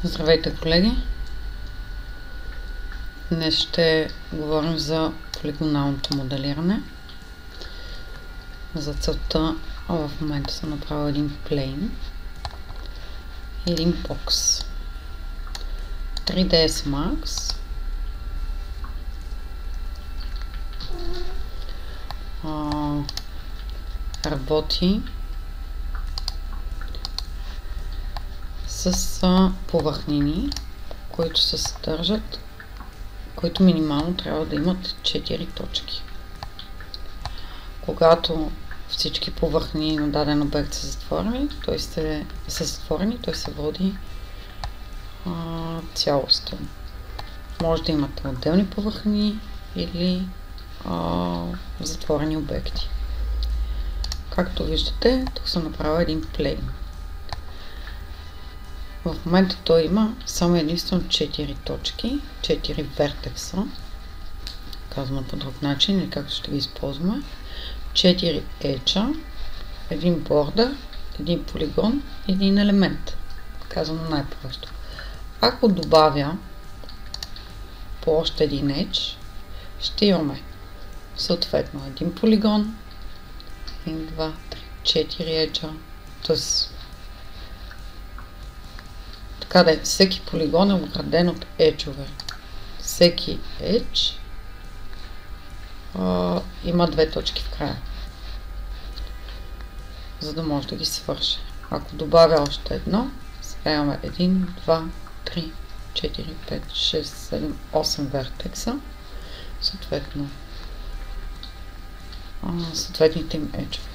Здравейте, колеги! Днес ще говорим за полигоналното моделиране. За целта в момента съм направила един плейн и един бокс. 3ds Max работи с повърхнини, които се съдържат, които минимално трябва да имат 4 точки. Когато всички повърхнини на даден обект са затворени, той се води цялостен. Може да имате отделни повърхнини или затворени обекти. Както виждате, тук съм направила един плейн. В момента той има само единствено 4 точки, 4 вертекса, казвам по друг начин или както ще ги използваме, 4 еджа, един бордър, един полигон и един елемент, казвам най-просто. Ако добавя по още един едж, ще имаме съответно един полигон, 1, 2, 3, 4 еджа, т.е. така да е, всеки полигон е ограден от еджове. Всеки едж има 2 точки в края, за да може да ги свърши. Ако добавя още едно, сега имаме 1, 2, 3, 4, 5, 6, 7, 8 вертекса, съответно съответните им еджове.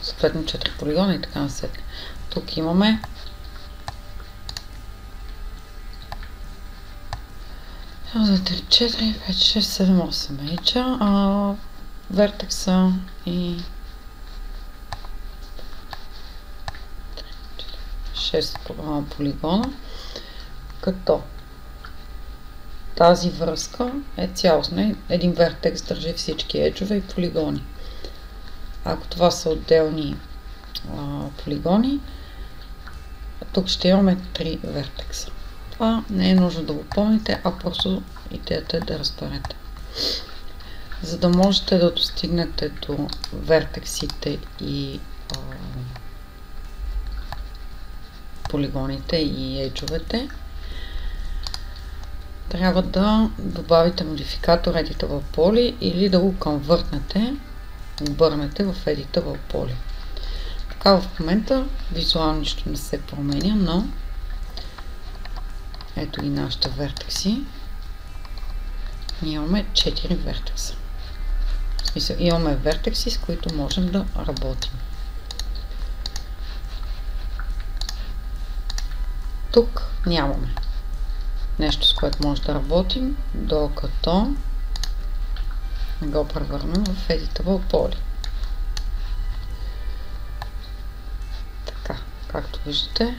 Съответно 4 полигона и така насетне. Тук имаме за 3, 4, 5, 6, 7, 8 еджа, вертекса и 6 полигона, като тази връзка е цялостна. Един вертекс държи всички еджове и полигони. Ако това са отделни полигони, тук ще имаме 3 вертекса. Това не е нужно да го помните, а просто идеята е да разберете. За да можете да достигнете до вертексите и полигоните и еджовете, трябва да добавите модификатор Editable Poly или да го обърнете в Editable Poly. Така в момента визуално нищо не се променя, но ето и нашите вертекси. Ние имаме 4 вертекса. В смисъл, имаме вертекси, с които можем да работим. Тук нямаме нещо, с което може да работим, докато не го превърнем в Editable Poly. Така, както виждате,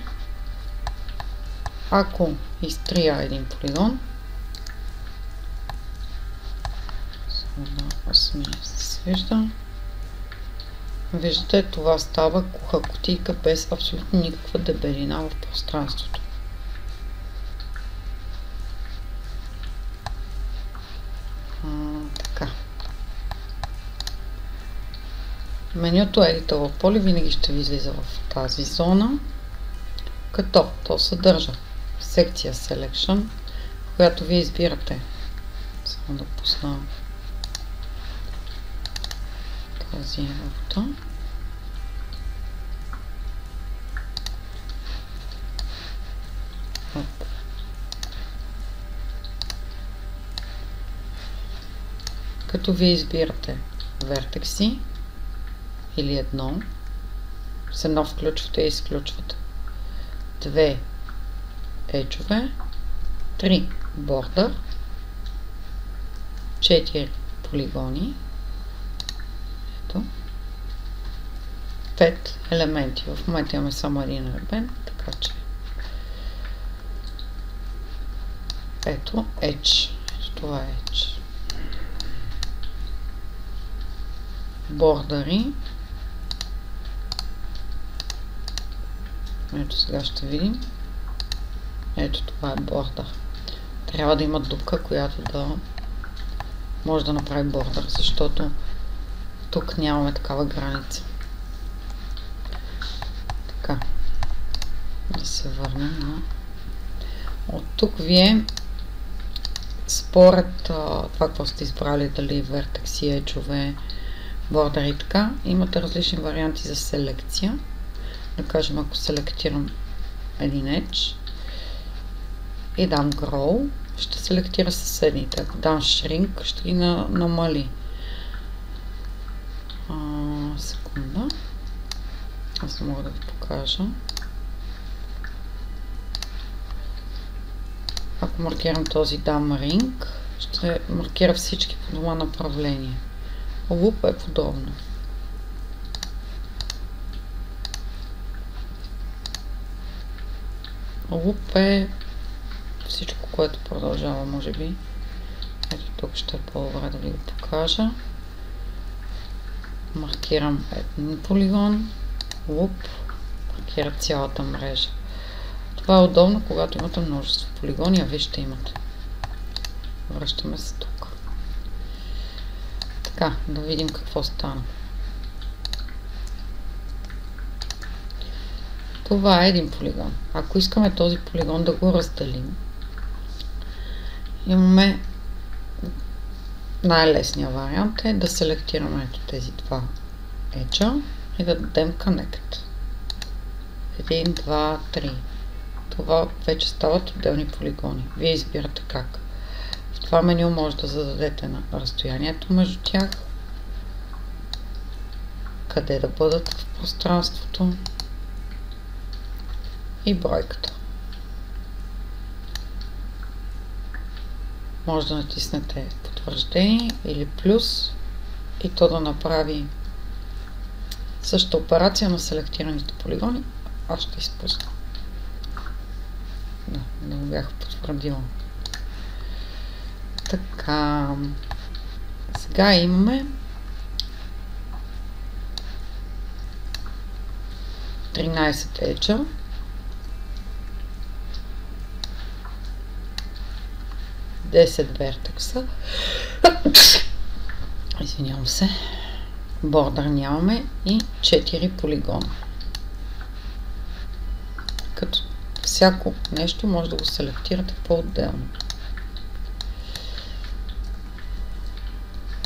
ако изтрия един полигон, виждате, това става куха кутийка без абсолютно никаква дебелина в пространството. Така. Менюто Editable Poly винаги ще ви излиза в тази зона, като то съдържа секция Selection, в която вие избирате. Само да пусна тази работа. Като вие избирате вертекси или едно, с едно включвате и изключвате 2 еджове, 3 бордър, 4 полигони, ето, 5 елементи. В момента имаме само един елемент, така че ето edge. Това е edge. Бордъри. Ето сега ще видим. Ето това е бордър. Трябва да има дупка, която да може да направи бордър, защото тук нямаме такава граница. Така. Да се върнем на... От тук вие според това, какво сте избрали, дали вертекси, еджове, бордър и така, имате различни варианти за селекция. Да кажем, ако селектирам един едж и дам Grow, ще селектира съседните. Ако дам Shrink, ще ги намали. Секунда. Аз мога да ви покажа. Ако маркирам този дам Ring, ще маркира всички по това направление. Loop е подобно. Loop е всичко, което продължава, може би. Ето тук ще е по-добре да ви го покажа. Маркирам един полигон. Loop маркира цялата мрежа. Това е удобно, когато имате множество полигони, а вие ще имате. Връщаме се тук. Така, да видим какво стана. Това е един полигон. Ако искаме този полигон да го разделим, имаме най-лесният вариант е да селектираме ето тези два еджа и да дадем Connect. 1, 2, 3. Това вече стават отделни полигони. Вие избирате как. В това меню може да зададете на разстоянието между тях, къде да бъдат в пространството и бройката. Може да натиснете потвърждение или плюс и то да направи същата операция на селектираните полигони. Аз ще изпусна. Да, не го бях потвърдила. Така. Сега имаме 13 еджа. 10 вертекса. Извинявам се. Бордър нямаме и 4 полигона. Като всяко нещо може да го селектирате по-отделно.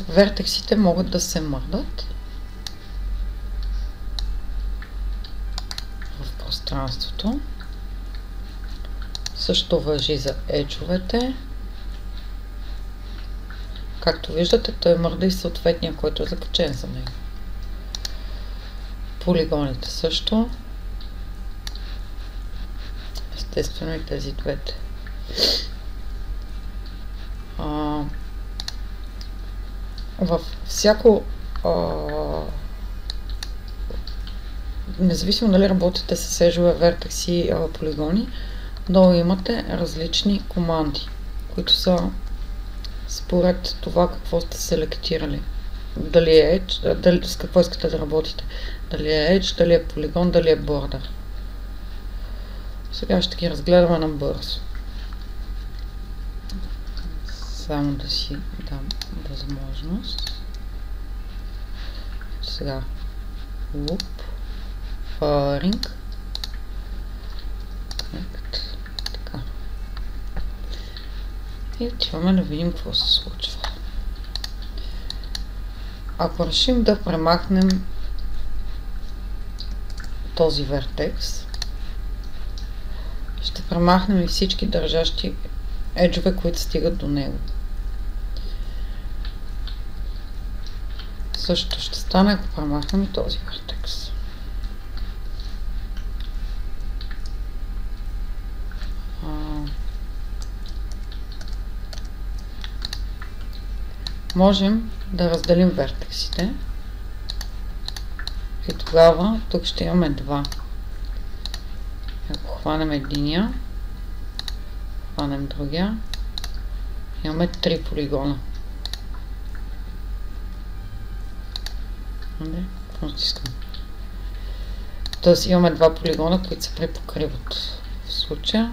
Вертексите могат да се мърдат в пространството. Също важи за еджовете. Както виждате, той мърда и съответния, който е закачен за него. Полигоните също. Естествено и тези двете. Във всяко независимо дали работите с еджове, вертекси, полигони, долу имате различни команди, които са според това какво сте селектирали. Дали е edge, с какво искате да работите. Дали е edge, дали е полигон, дали е border. Сега ще ги разгледаме набързо. Само да си дам възможност. Сега loop, firing, connect. Така. И отиваме да видим какво се случва. Ако решим да премахнем този вертекс, ще премахнем и всички държащи еджове, които стигат до него. Същото ще стане, ако премахнем и този вертекс. Можем да разделим вертексите и тогава тук ще имаме два. Ако хванем единия, хванем другия, имаме 3 полигона. Какво стискам? Тоест имаме 2 полигона, които се препокриват. В случая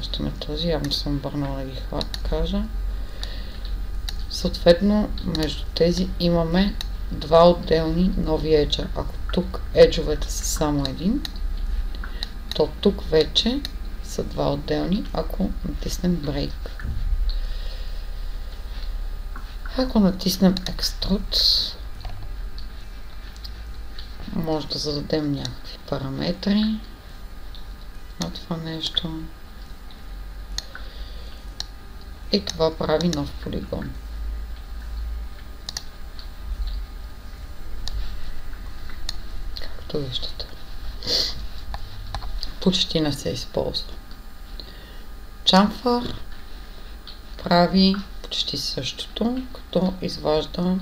Връщаме този, явно съм обърнала да ги кажа. Съответно, между тези имаме два отделни нови еджа. Ако тук еджовете са само един, то тук вече са два отделни, ако натиснем Break. Ако натиснем Extrude, може да зададем някакви параметри на това нещо. И това прави нов полигон. Както виждате. Почти не се използва. Chamfer прави почти същото, като изважда,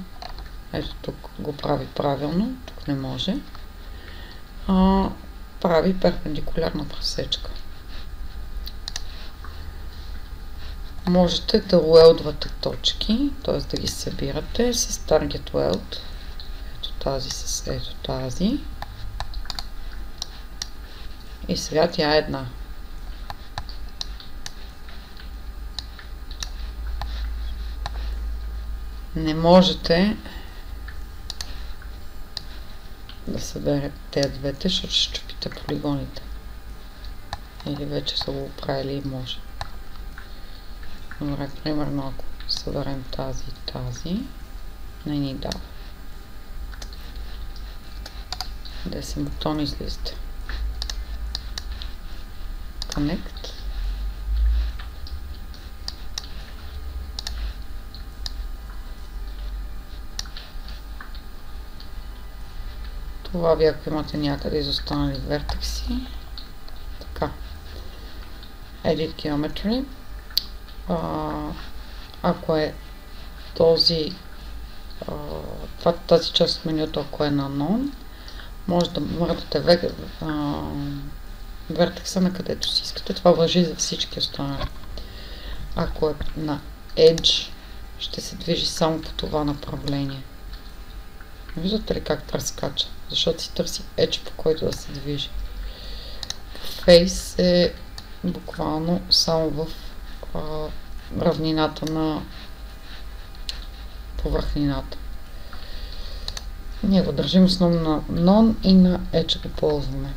ето тук го прави правилно, тук не може, прави перпендикулярна пресечка. Можете да уелдвате точки, т.е. да ги събирате с Target Weld, ето тази с ето тази, и сега тя е една. Не можете да съберете тези двете, защото ще чупите полигоните. Или вече са го правили и може. Добре, примерно ако съберем тази и тази, не ни дава. 10 бутон излизате. Connect. Това ви, ако имате някъде изостанали вертекси. Така. Edit Geometry. Ако е тази част от менюто, ако е на None, може да мърдате вертекса на където си искате. Това важи за всички останали. Ако е на Edge, ще се движи само по това направление. Виждате ли как прескача? Защото си търси Edge, по който да се движи. Face е буквално само в равнината на повърхнината. Ние го държим основно на None и на Edge го ползваме.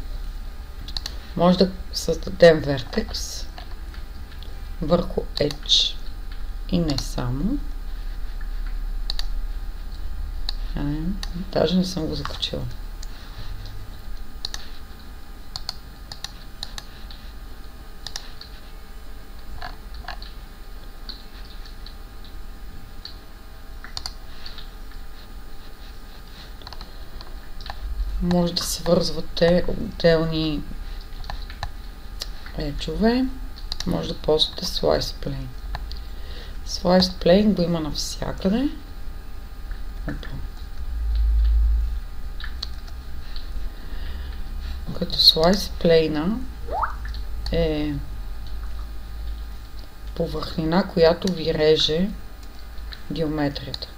Може да създадем вертекс върху Edge и не само. Даже не съм го закачила. Може да свързвате отделни еджове. Може да ползвате Slice Plane. Slice Plane го има навсякъде. Като Slice Plane е повърхнина, която ви реже геометрията.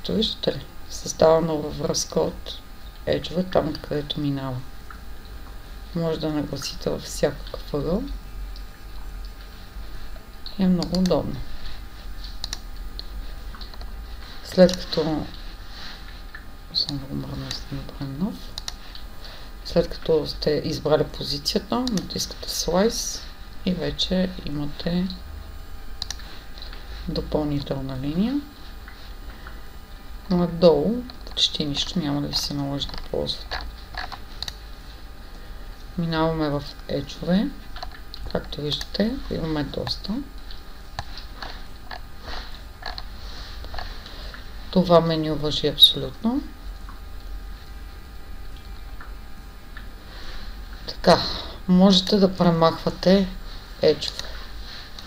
Ето виждате ли? Създава нова връзка от еджове там, където минава. Може да нагласите във всякакъв ъгъл. И е много удобно. След като само да го мръдна, за да направим нов. След като сте избрали позицията, натискате Slice и вече имате допълнителна линия. Надолу почти нищо няма да ви се наложи да ползвате. Минаваме в еджове. Както виждате, имаме доста. Това меню важи абсолютно. Така, можете да премахвате еджове.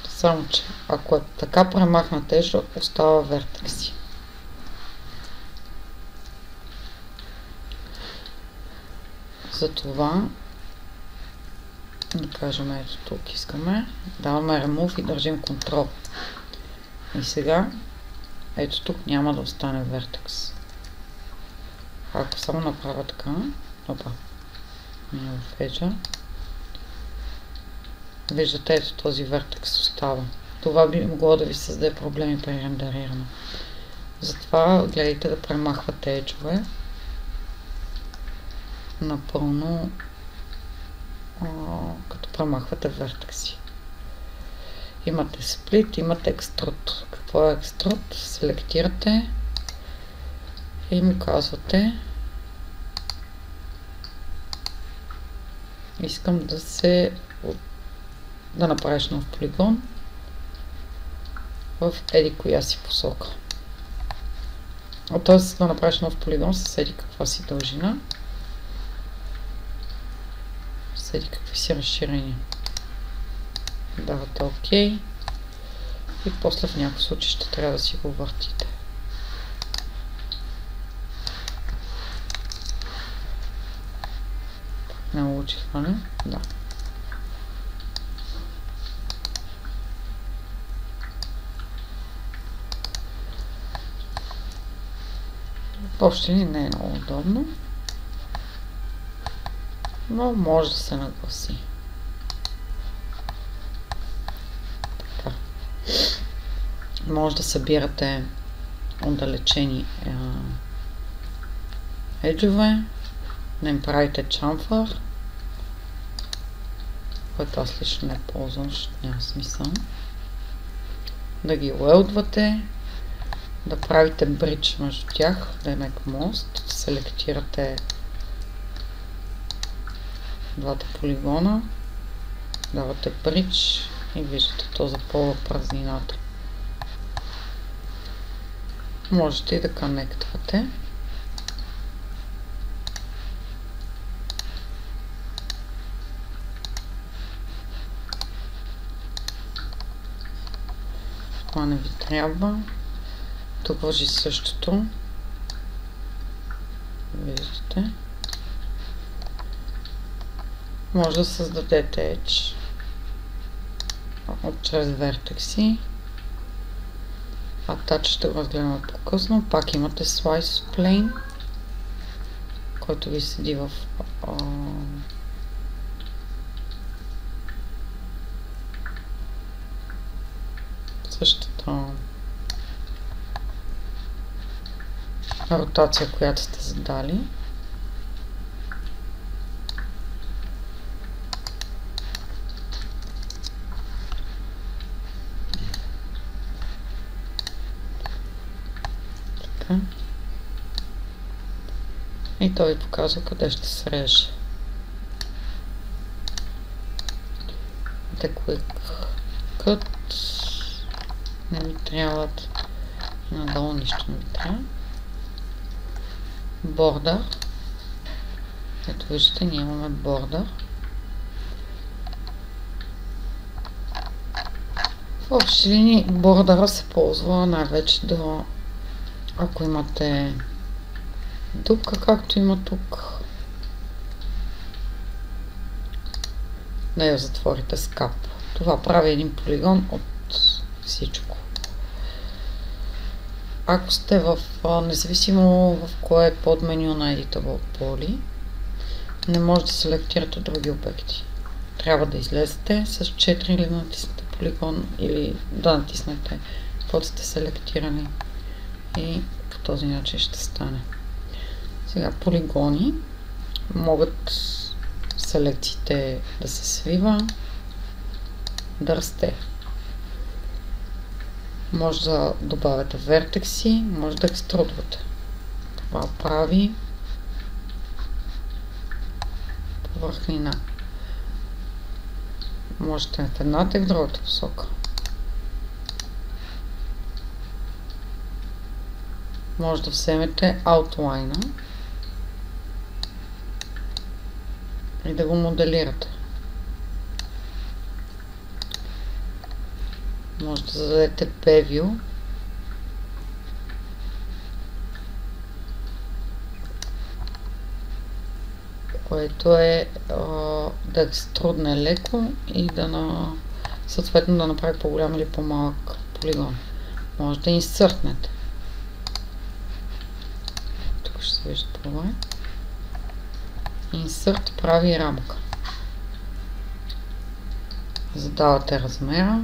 Само че, ако е така премахнат едж, остава вертекси. Затова да кажем, ето тук искаме, даваме Remove и държим Ctrl. И сега, ето тук няма да остане вертекс. Ако само направя така, опа, мина в еджа, Виждате, ето този вертекс остава. Това би могло да ви създаде проблеми при рендериране. Затова гледайте да премахвате еджове напълно, като премахвате вертекси. Имате сплит, имате екструд. Какво е екструд? Селектирате и ми казвате: искам да направиш нов полигон в еди коя си посока. Т.е. да направиш нов полигон с еди каква си дължина, с еди какви си разширения. Давате ОК и после в някакъв случай ще трябва да си го въртите. Не получихме, не? Да. Въобще не е много удобно, но може да се нагласи. Така. Може да събирате отдалечени еджове, да им правите чамфър, който аз лично не ползвам, защото няма смисъл. Да ги уелдвате, да правите бридж между тях, да е мек мост, селектирате двата полигона, давате бридж и виждате, то запълва празнината. Можете и да конектвате. Това не ви трябва. Тук вържи същото. Виждате. Може да създадете edge чрез вертекси. Attach ще го разгледаме по-късно. Пак имате slice plane, който ви седи в същата ротация, която сте задали. Така. И той ви показва къде ще се реже. Quick cut. Не ми трябват. Надолу нищо не ми трябва. Бордър. Ето виждате, ние имаме бордър. В общи линии бордъра се ползва най-вече ако имате дупка, както има тук, да я затворите с кап. Това прави един полигон от всичко. Ако сте независимо в кое е подменю на Editable Poly, не може да селектирате други обекти. Трябва да излезете с 4 или да натиснете полигон, или да натиснете каквото сте селектирани. И по този начин ще стане. Сега полигони могат селекциите да се свива, да расте. Може да добавяте вертекси, може да екструдвате. Това прави повърхнина. Можете в едната и в другата посока. Може да вземете аутлайна и да го моделирате. Може да зададете Preview, което е да екструдне леко и съответно да направи по-голям или по-малък полигон. Може да инсъртнете. Тук ще се вижда това. Insert прави рамка. Задавате размера.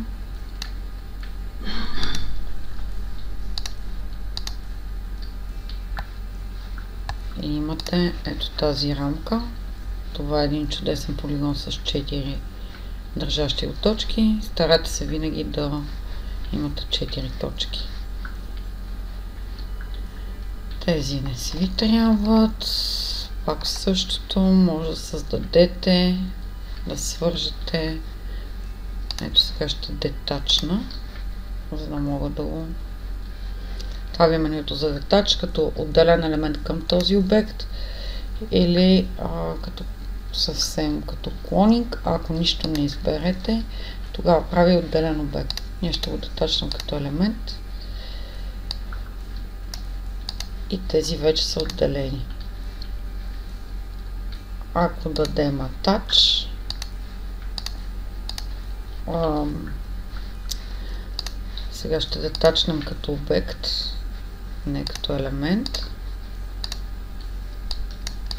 И имате ето тази рамка. Това е един чудесен полигон с 4 държащи го точки. Старайте се винаги да имате 4 точки. Тези не си ви трябват. Пак същото може да създадете, да свържете. Ето сега ще детачна, за да мога да го... Това ви е менюто за детач, като отделен елемент към този обект или като съвсем като клонинг. Ако нищо не изберете, тогава прави отделен обект. Ние ще го детачнем като елемент. И тези вече са отделени. Ако дадем Attach, сега ще детачнем като обект, не като елемент.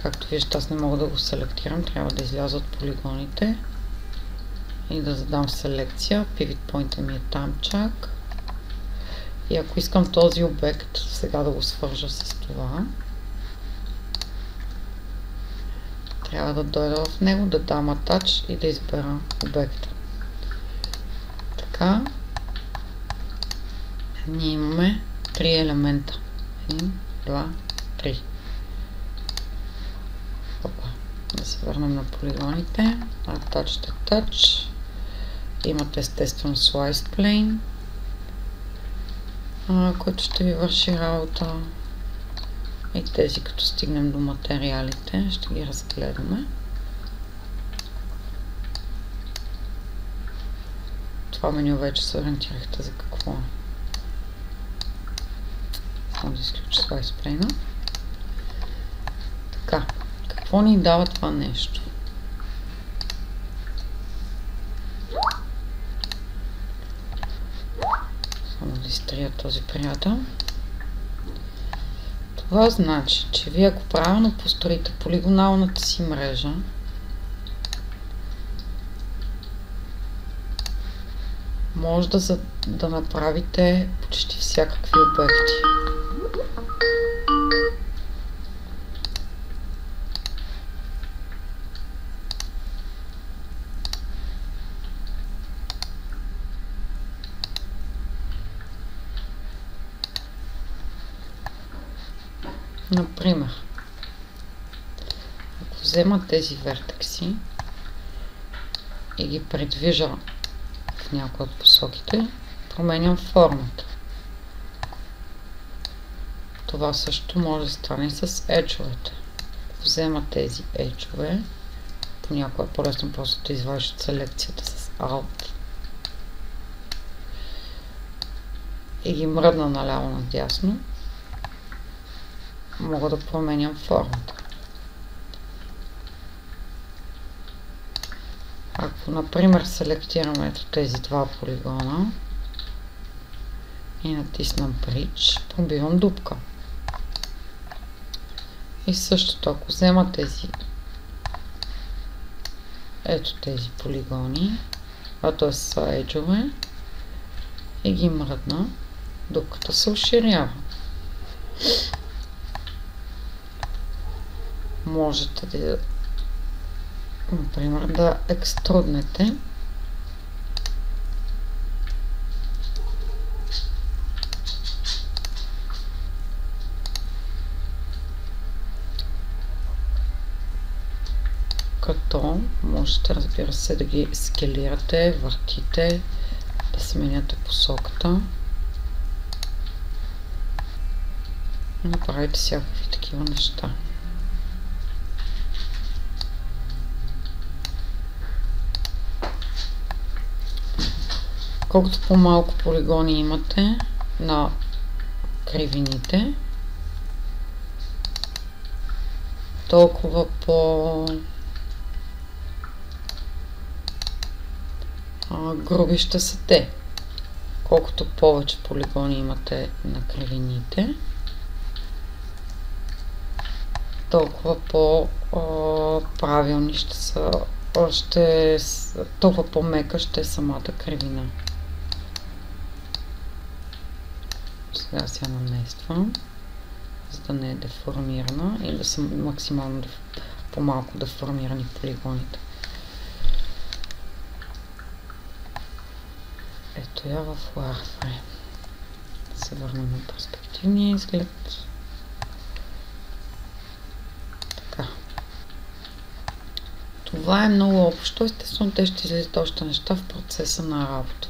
Както виждате, аз не мога да го селектирам, трябва да изляза от полигоните и да задам селекция. Pivot point ми е там чак. И ако искам този обект сега да го свържа с това, трябва да дойда в него, да дам Attach и да избера обекта. Така, ние имаме 3 елемента. 1, 2, 3. Опа. Да се върнем на полигоните. Attach. Имате естествено Slice Plane, който ще ви върши работа. И тези, като стигнем до материалите, ще ги разгледаме. Това меню вече се ориентирахте за какво е. Само да изключа Slice Plane. Така, какво ни дава това нещо? Само да изтрия този приятел. Това значи, че вие ако правилно построите полигоналната си мрежа, може да направите почти всякакви обекти. Например, ако взема тези вертекси и ги придвижа в някои от посоките, променям формата. Това също може да стане с еджовете. Взема тези еджове, понякога е по-лесно просто да извадиш от селекцията с Alt и ги мръдна наляво надясно. Мога да променям формата. Ако, например, селектираме ето тези два полигона и натиснам Bridge, пробивам дупка. И същото, ако взема тези ето тези полигони, т.е. са еджове, и ги мръдна, дупката се уширява. Можете да, например, да екструднете като можете, разбира се, да ги скелирате, въртите, да сменяте посоката. Направите всякакви такива неща. Колкото по-малко полигони имате на кривините, толкова груби ще са те. Колкото повече полигони имате на кривините, толкова по-правилни ще са толкова по-мека ще е самата кривина. Сега се я намествам, за да не е деформирана и да са максимално по-малко деформирани полигоните. Ето я в Wireframe. Се върнем на перспективния изглед. Така. Това е много общо. Естествено, те ще излизат още неща в процеса на работа.